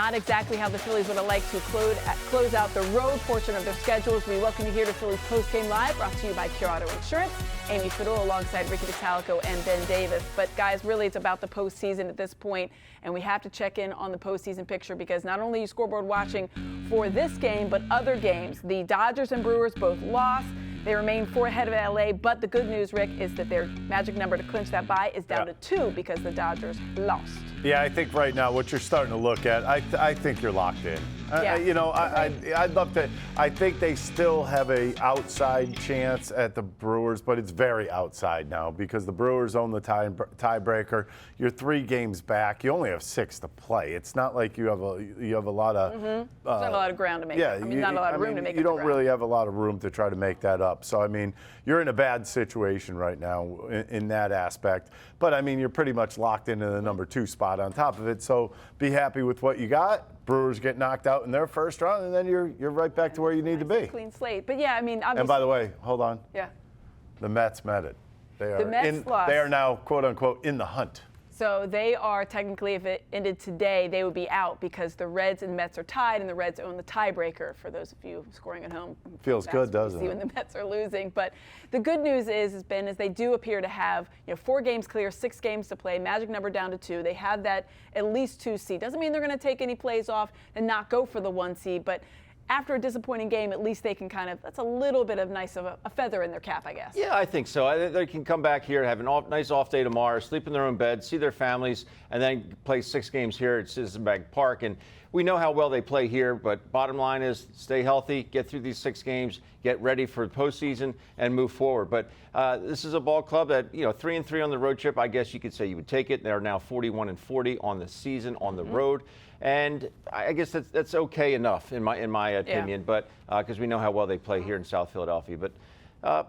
not exactly how the Phillies would have liked to close out the road portion of their schedules. We welcome you here to Phillies Postgame Live, brought to you by Pure Auto Insurance. Amy Fiddle alongside Ricky Vitalico and Ben Davis. But guys, really it's about the postseason at this point, and we have to check in on the postseason picture because not only are you scoreboard watching for this game, but other games. The Dodgers and Brewers both lost. They remain 4 ahead of LA, but the good news, Rick, is that their magic number to clinch that bye is down to 2 because the Dodgers lost. Yeah, I think right now what you're starting to look at, I think you're locked in. I'd love to. I think they still have a outside chance at the Brewers, but it's very outside now because the Brewers own the tiebreaker. You're 3 games back. You only have 6 to play. It's not like you have a lot of. There's not a lot of ground to make. Yeah, not a lot of room to make. You don't really have a lot of room to try to make that up. So I mean, you're in a bad situation right now in that aspect. But I mean, you're pretty much locked into the number 2 spot on top of it. So be happy with what you got. Brewers get knocked out in their first round, and then you're right back to where you need to be. Clean slate. But yeah, I mean, obviously. And by the way, hold on. Yeah. The Mets met it. They are now, quote unquote, in the hunt. So they are technically, if it ended today, they would be out because the Reds and Mets are tied, and the Reds own the tiebreaker. For those of you scoring at home, feels good, doesn't it? See when the Mets are losing. But the good news is they do appear to have 4 games clear, 6 games to play, magic number down to 2. They have that at least 2 seed. Doesn't mean they're going to take any plays off and not go for the 1 seed, but after a disappointing game, at least they can that's a little bit of a feather in their cap, I guess. Yeah, I think so. They can come back here, have a nice off day tomorrow, sleep in their own bed, see their families, and then play 6 games here at Citizen Bank Park. And we know how well they play here, but bottom line is stay healthy, get through these 6 games, get ready for the postseason, and move forward. But this is a ball club that, 3-3 on the road trip. I guess you could say you would take it. They're now 41-40 on the season on the road. And I guess that's okay enough in my opinion, but because we know how well they play here in South Philadelphia. But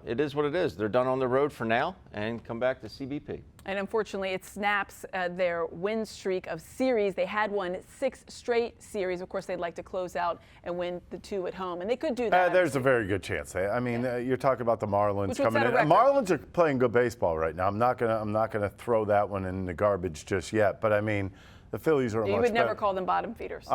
it is what it is. They're done on the road for now and come back to CBP. And unfortunately, it snaps their win streak of series. They had won 6 straight series. Of course, they'd like to close out and win the 2 at home, and they could do that. There's a very good chance. I mean, you're talking about the Marlins coming in. Marlins are playing good baseball right now. I'm not gonna throw that one in the garbage just yet. But I mean, the Phillies are. You would never call them bottom feeders.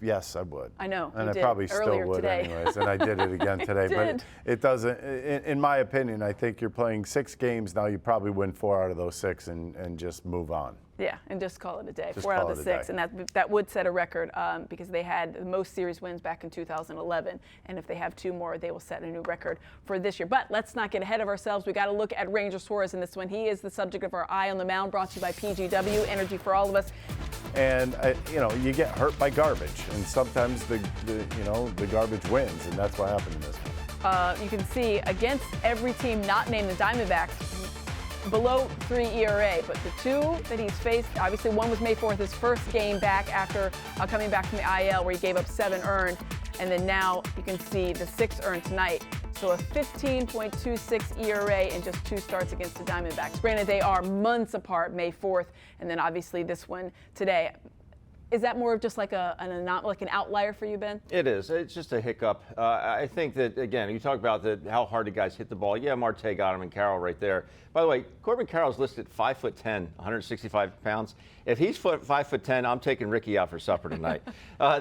Yes, I would. I know. And I probably still would, anyways. And I did it again today. But it doesn't. In my opinion, I think you're playing 6 games now. You probably win 4 out of those 6 and just move on. Yeah, and just call it a day. Just 4 out of the the 6, day. and that would set a record because they had the most series wins back in 2011, and if they have 2 more, they will set a new record for this year. But let's not get ahead of ourselves. We got to look at Ranger Suárez in this one. He is the subject of our Eye on the Mound, brought to you by PGW, energy for all of us. And you get hurt by garbage, and sometimes the garbage wins, and that's what happened in this one. You can see against every team not named the Diamondbacks, below 3 ERA, but the 2 that he's faced, obviously one was May 4th, his first game back after coming back from the IL, where he gave up 7 earned, and then now you can see the 6 earned tonight. So a 15.26 ERA in just 2 starts against the Diamondbacks. Granted, they are months apart, May 4th, and then obviously this one today. Is that more of just like an outlier for you, Ben? It is. It's just a hiccup. I think that, again, you talk about how hard the guys hit the ball. Yeah, Marte got him and Carroll right there. By the way, Corbin Carroll's listed 5'10", 165 pounds. If he's 5'10", I'm taking Ricky out for supper tonight.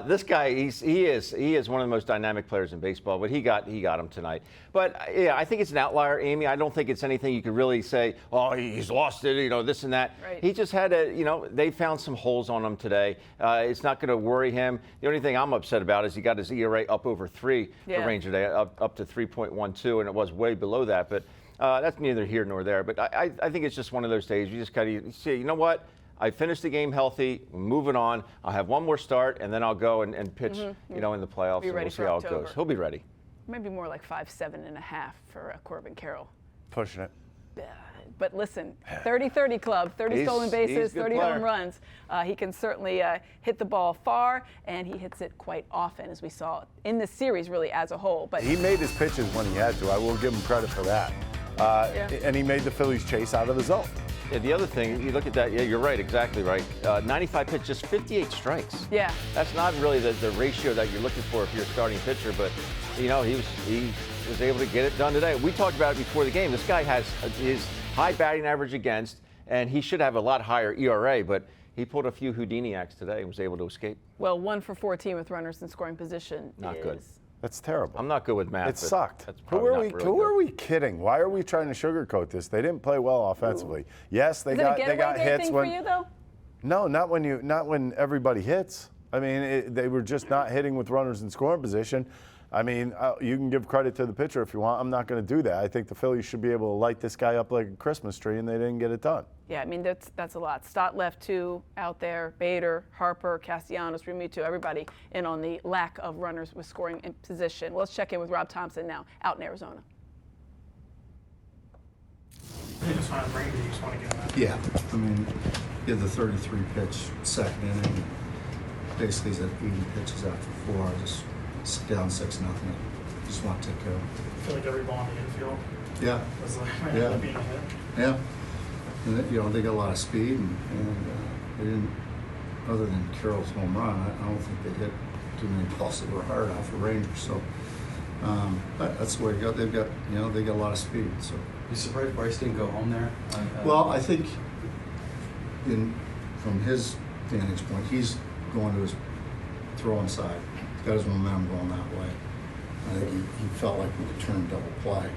This guy, he is one of the most dynamic players in baseball, but he got him tonight. But yeah, I think it's an outlier, Amy. I don't think it's anything you could really say, oh, he's lost it, this and that. Right. He just had they found some holes on him today. It's not going to worry him. The only thing I'm upset about is he got his ERA up over 3 for Ranger Day, up to 3.12, and it was way below that. But that's neither here nor there. But I think it's just one of those days. You just got to say, you know what? I finished the game healthy, moving on. I'll have one more start, and then I'll go and pitch, in the playoffs, and we'll see how it goes. He'll be ready. Maybe more like 5'7.5" for Corbin Carroll. Pushing it. But listen, 30-30 club, 30 stolen bases, 30 home runs. He can certainly hit the ball far, and he hits it quite often, as we saw in this series, really, as a whole. But he made his pitches when he had to. I will give him credit for that. And he made the Phillies chase out of the zone. Yeah, the other thing, you look at that, yeah, you're right, exactly right. 95 pitches, just 58 strikes. Yeah. That's not really the ratio that you're looking for if you're a starting pitcher, but, he was able to get it done today. We talked about it before the game. This guy has his high batting average against, and he should have a lot higher ERA, but he pulled a few Houdini acts today and was able to escape. Well, 1 for 14 with runners in scoring position. Not good. That's terrible. I'm not good with math. It sucked. That's who are we kidding? Why are we trying to sugarcoat this? They didn't play well offensively. Ooh. Yes, they got hits for you, though? No, not when everybody hits. I mean, they were just not hitting with runners in scoring position. I mean, you can give credit to the pitcher if you want. I'm not going to do that. I think the Phillies should be able to light this guy up like a Christmas tree, and they didn't get it done. Yeah, I mean, that's a lot. Stott left 2 out there. Bader, Harper, Castellanos, Realmuto, everybody in on the lack of runners with scoring in position. Well, let's check in with Rob Thomson now, out in Arizona. You just want to bring it, you just want to get him out. Yeah, I mean, you had the 33 pitch second inning. Basically, he's at 80 pitches after 4. Just down 6-0. Just want to take care of him. I feel like every ball in the infield was like being hit. Yeah. And they got a lot of speed, and they didn't, other than Carroll's home run, I don't think they hit too many balls that were hard off the Rangers. So but that's the way they've got a lot of speed. So. You surprised Bryce didn't go home there? Well, I think from his vantage point, he's going to his throwing side. He's got his momentum going that way. I think he felt like we could turn double play,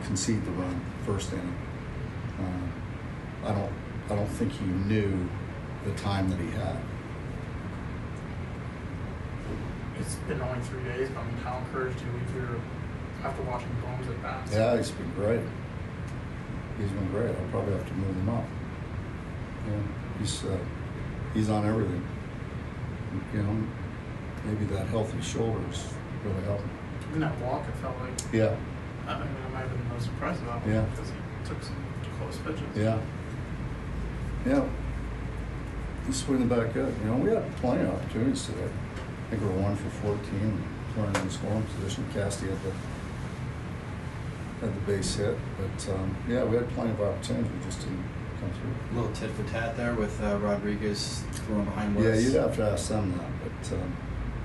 concede the run first inning. I don't think he knew the time that he had. It's been only 3 days, but I mean, how encouraged you after watching Bones at bats? Yeah, he's been great. He's been great. I'll probably have to move him up. Yeah, he's on everything. Maybe that healthy shoulders really helped him. Even that walk, it felt like. Yeah. I mean, I might have been the most impressed about him because he took some close pitches. Yeah. Yeah. He's swinging back good. We had plenty of opportunities today. I think we were 1 for 14, running in the scoring position. Casty had the base hit, but yeah, we had plenty of opportunities. We just didn't come through. A little tit for tat there with Rodriguez throwing behind West. Yeah, you'd have to ask them that, but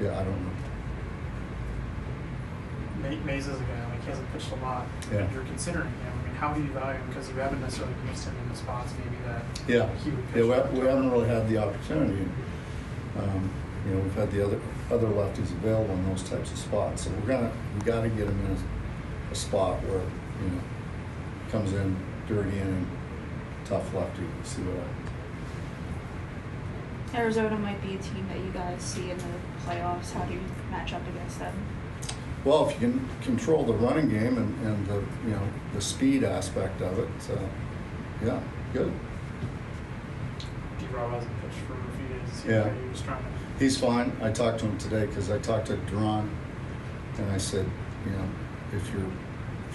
yeah, I don't know. Mays is a guy, like he hasn't pitched a lot. Yeah. You're considering him. I mean, how do you value him? Because you haven't necessarily used him in the spots maybe that he would pitch. Yeah, we haven't really had the opportunity. We've had the other lefties available in those types of spots, so we got to get him in a spot where comes in dirty inning, tough lefty. See what happens. Arizona might be a team that you guys see in the playoffs. How do you match up against them? Well, if you can control the running game and the speed aspect of it, yeah, good. D-Rob hasn't pitched for a few days. Yeah. He was trying to. He's fine. I talked to him today because I talked to Duran, and I said, if you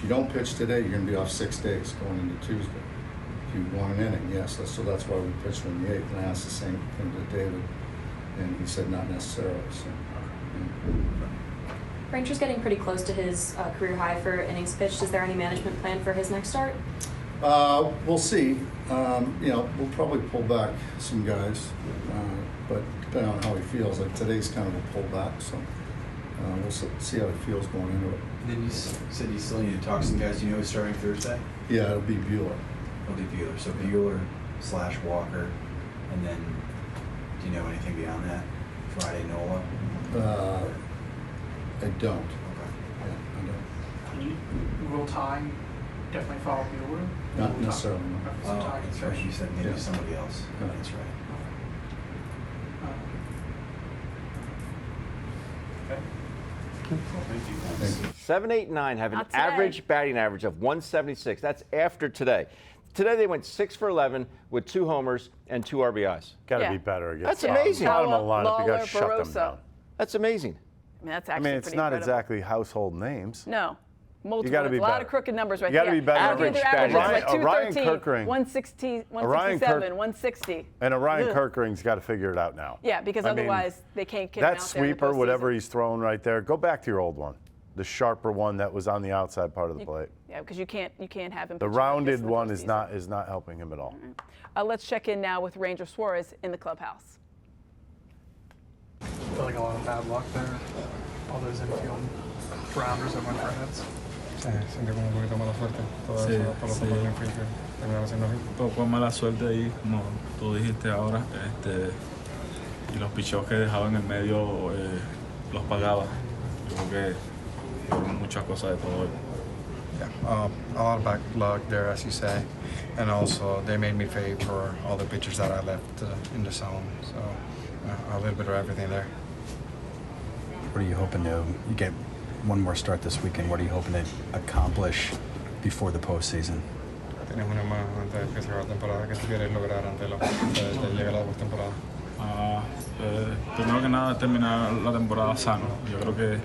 don't pitch today, you're going to be off 6 days going into Tuesday. If you want an inning, yes. So that's why we pitched in the 8th. And I asked the same thing to David, and he said not necessarily. So. Yeah. Ranger's getting pretty close to his career high for innings pitched. Is there any management plan for his next start? We'll see. We'll probably pull back some guys, but depending on how he feels. Like today's kind of a pullback, so we'll see how he feels going into it. And then you said you still need to talk to some guys. Do you know who's starting Thursday? Yeah, it'll be Bueller. It'll be Bueller. So Bueller / Walker, and then do you know anything beyond that? Friday, Nola. I don't. Okay. Yeah, I don't. Will Ty definitely follow Bueller? Not necessarily. No. Oh, that's right. You said maybe Yeah. somebody else. Yeah. That's right. Okay. Thank you. 7, 8, 9 have an Not today. average batting average of 176. That's after today. Today they went 6 for 11 with 2 homers and 2 RBIs. Got to Yeah. be better against That's amazing. bottom of the lineup. You got Lawler, to shut them Barroso. down. That's amazing. I mean, that's I actually mean, it's pretty not incredible. exactly household names. No. Multiple. gotta be a lot better. of crooked numbers right You gotta there. be better. Average Their average is batting like average. Ryan 213, Kirkring. 160, Ryan 167, 160. And Ryan Ugh. Kirkring's got to figure it out now. Yeah, because I mean, otherwise they can't get him that out there in the sweeper, whatever postseason. he's throwing right there, go back to your old one. The sharper one that was on the outside part of the plate. Yeah, because you can't have him. The pitching like this rounded in the one is postseason. not helping him at all. Let's check in now with Ranger Suárez in the clubhouse. I feel like a lot of bad luck there. All those infield grounders that went for hits. Sentí como un poquito mala suerte. Todo eso, por los tamaños que terminaron haciendo así. Un poco mala suerte ahí, como tú dijiste ahora. Y los picheos que dejaba en el medio los pagaba. Yo creo que fueron muchas cosas de todo. Yeah, a lot of bad luck there, as you say, and also they made me pay for all the pitchers that I left in the zone. So a little bit of everything there. What are you hoping to, you get one more start this weekend, what are you hoping to accomplish before the postseason? Tienes una más antes de que se acabe la temporada. ¿Qué tú quieres lograr antes de llegar a la postemporada? Primero que nada, terminar la temporada sano. Yo creo que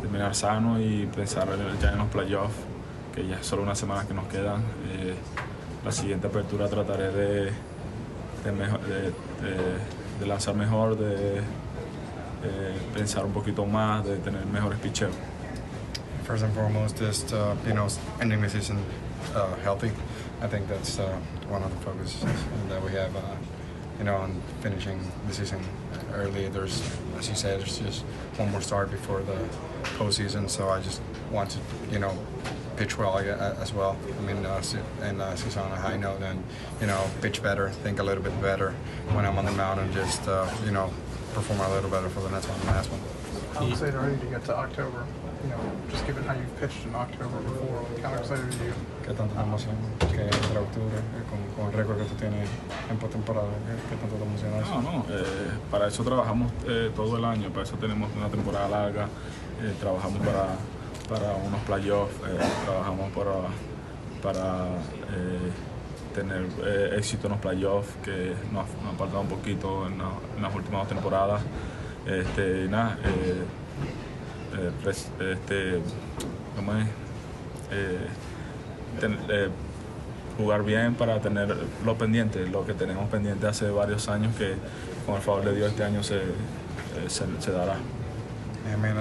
terminar sano y pensar ya en los playoffs, que ya es solo unas semanas que nos quedan. La siguiente apertura trataré de lanzar mejor, de pensar un poquito más, de tener mejores picheos. First and foremost, just ending the season healthy. I think that's one of the focuses that we have. On finishing the season early. There's, as you said, there's just one more start before the postseason. So I just want to, pitch well as well. I mean, and season on a high note, and pitch better, think a little bit better when I'm on the mound, and just perform a little better for the next one, the last one. How excited are you to get to October? Just given how you've pitched in October before, how excited are you? ¿Qué tanta te emociona que entre octubre, con el récord que tú tienes en postemporada? ¿Qué tanto te emociona eso? Para eso trabajamos todo el año, para eso tenemos una temporada larga, trabajamos para unos playoffs, trabajamos para tener éxito en los playoffs, que nos ha faltado un poquito en las últimas dos temporadas. Jugar bien para tener lo pendiente, lo que tenemos pendiente hace varios años, que con el favor de Dios este año se dará. I mean,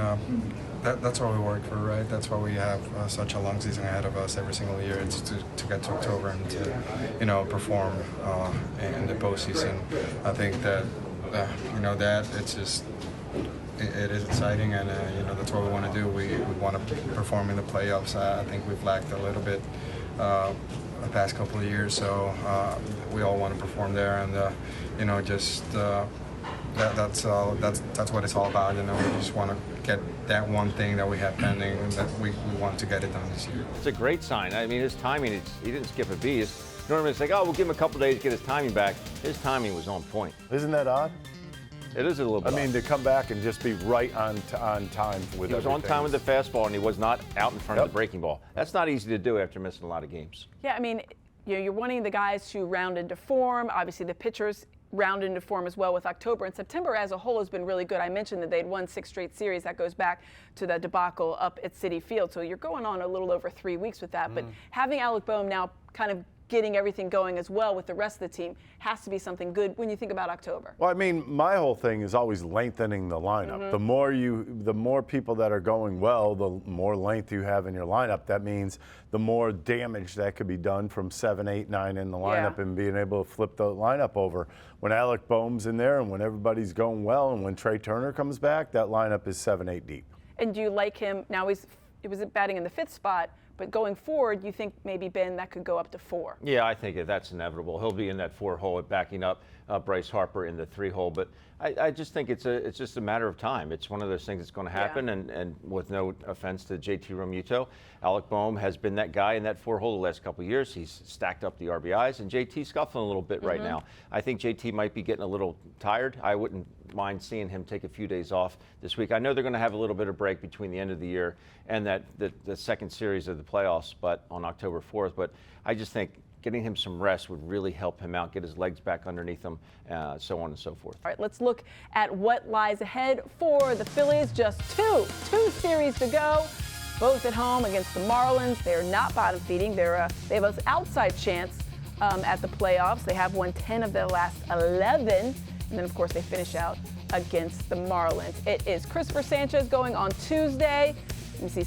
that's what we work for, right? That's why we have such a long season ahead of us every single year. It's to get to October and to perform in the postseason. I think that that it's just. It is exciting, and that's what we want to do. We want to perform in the playoffs. I think we've lacked a little bit the past couple of years, so we all want to perform there, and that's what it's all about. We just want to get that one thing that we have pending, and that we want to get it done this year. It's a great sign. I mean, his timing, he didn't skip a beat. Normally it's like, we'll give him a couple days to get his timing back. His timing was on point. Isn't that odd? It is a little bit. I mean, to come back and just be right on time with everything. He was on time with the fastball, and he was not out in front of the breaking ball. That's not easy to do after missing a lot of games. Yeah, I mean, you're wanting the guys to round into form. Obviously, the pitchers round into form as well with October. And September as a whole has been really good. I mentioned that they'd won 6 straight series. That goes back to the debacle up at Citi Field. So you're going on a little over 3 weeks with that. But having Alec Boehm now kind of getting everything going as well with the rest of the team has to be something good when you think about October. Well, I mean, my whole thing is always lengthening the lineup. The more people that are going well, the more length you have in your lineup. That means the more damage that could be done from 7, 8, 9 in the lineup and being able to flip the lineup over. When Alec Boehm's in there and when everybody's going well and when Trey Turner comes back, that lineup is 7, 8 deep. And do you like him? Now he was batting in the 5th spot, but going forward, you think maybe, Ben, that could go up to 4? Yeah, I think that's inevitable. He'll be in that 4 hole backing up Bryce Harper in the 3 hole. But I just think it's just a matter of time. It's one of those things that's going to happen. And with no offense to JT Realmuto, Alec Boehm has been that guy in that 4 hole the last couple of years. He's stacked up the RBIs, and JT's scuffling a little bit right now. I think JT might be getting a little tired. I wouldn't mind seeing him take a few days off this week. I know they're going to have a little bit of break between the end of the year and the second series of the playoffs, but on October 4th. But I just think getting him some rest would really help him out, get his legs back underneath him, so on and so forth. All right, let's look at what lies ahead for the Phillies. Just two series to go, both at home against the Marlins. They're not bottom feeding. They have an outside chance at the playoffs. They have won 10 of their last 11. And then, of course, they finish out against the Marlins. It is Christopher Sanchez going on Tuesday. You see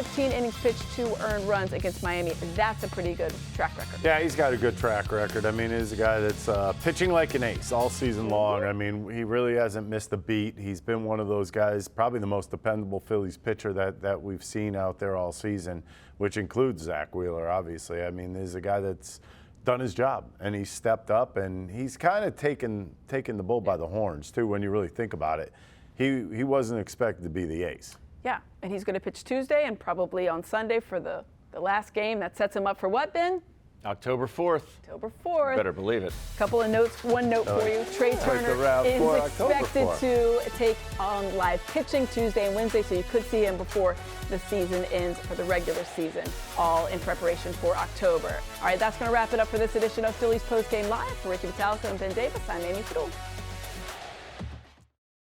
15 innings pitched, 2 earned runs against Miami. That's a pretty good track record. Yeah, he's got a good track record. I mean, he's a guy that's pitching like an ace all season long. I mean, he really hasn't missed a beat. He's been one of those guys, probably the most dependable Phillies pitcher that we've seen out there all season, which includes Zach Wheeler, obviously. I mean, he's a guy that's done his job, and he's stepped up, and he's kind of taken the bull by the horns, too, when you really think about it. He wasn't expected to be the ace. Yeah, and he's going to pitch Tuesday and probably on Sunday for the last game. That sets him up for what, Ben? October 4th. October 4th. Better believe it. Couple of notes. One note for you. Trey Turner is expected to take on live pitching Tuesday and Wednesday, so you could see him before the season ends for the regular season, all in preparation for October. All right, that's going to wrap it up for this edition of Phillies Postgame Live. For Ricky Vitalico and Ben Davis, I'm Amy Fiddle.